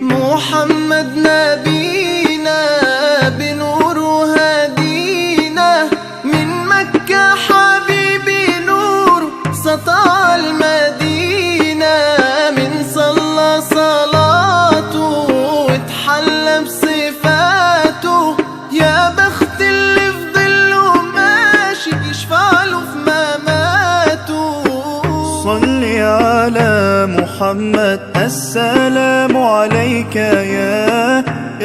محمد نبينا بنور هدينا، من مكة حبيبي نور سطع المدينة، من صلى صلاته واتحلى بصفاته، يا بخت اللي في ظله ماشي يشفع له في مماته. صل على محمد، السلام عليك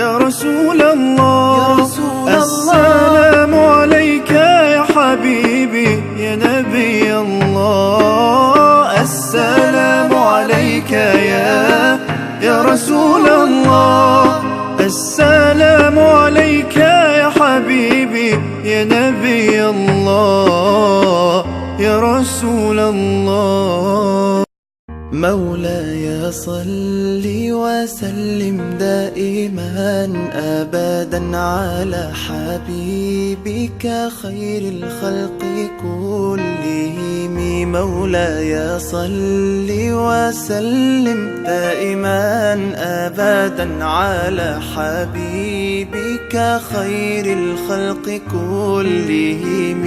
يا رسول الله، السلام عليك يا حبيبي يا نبي الله، السلام عليك يا رسول الله، السلام عليك يا حبيبي يا نبي الله يا رسول الله. مولاي صل وسلم دائما أبدا على حبيبك خير الخلق كلهم. مولاي صل وسلم دائما أبدا على حبيبك خير الخلق كلهم.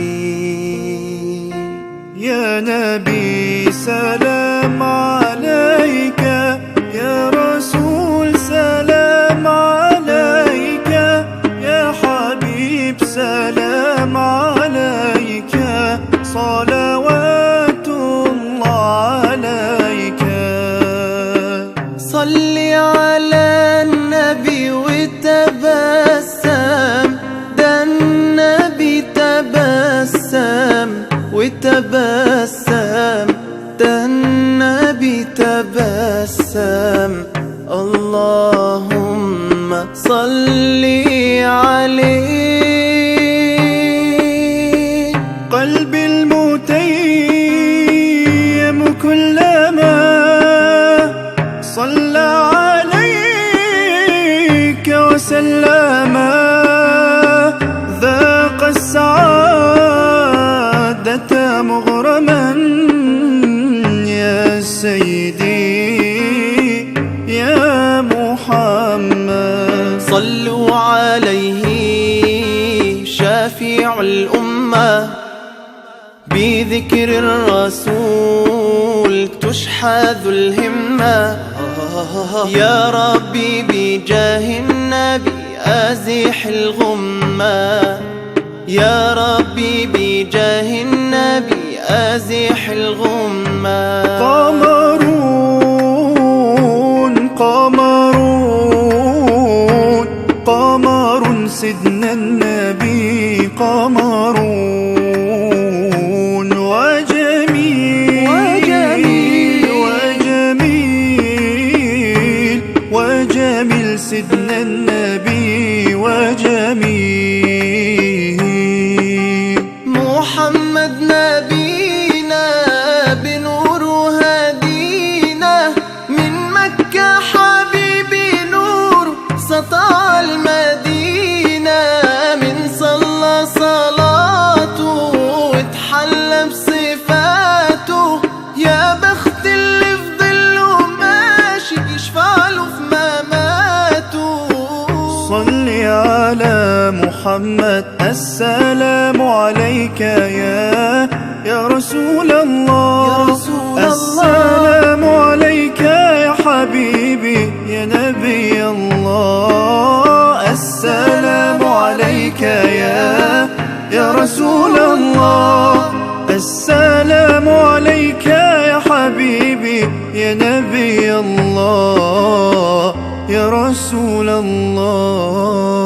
يا نبي سلام عليك، يا رسول سلام عليك، يا حبيب سلام عليك، صلوات الله عليك. صل على النبي وتبسم، ده النبي تبسم وتبسم، ده النبي تبسم. اللهم صل عليه. قلبي المتيم كلما صلى عليك وسلم، ذاق السعادة مغرما يا سيدي يا محمد. صلوا عليه شافع الأمة، بذكر الرسول تشحذ الهمة. يا ربي بجاه النبي أزح الغمة، يا ربي بجاه النبي أزح الغمة. قمرون قمرون قمر سيدنا النبي، قمرون وجميل وجميل وجميل وجميل سيدنا النبي وجميل. محمد نبينا بنور هدينا، من مكة حبيبي نور سطع المدينة، من صلى صلاته واتحلى بصفاته، يا بخت اللي في ظله ماشي يشفع له في مماته. صل على محمد، السلام عليك يا رسول الله، السلام عليك يا حبيبي يا نبي الله، السلام عليك يا رسول الله، السلام عليك يا حبيبي يا نبي الله يا رسول الله.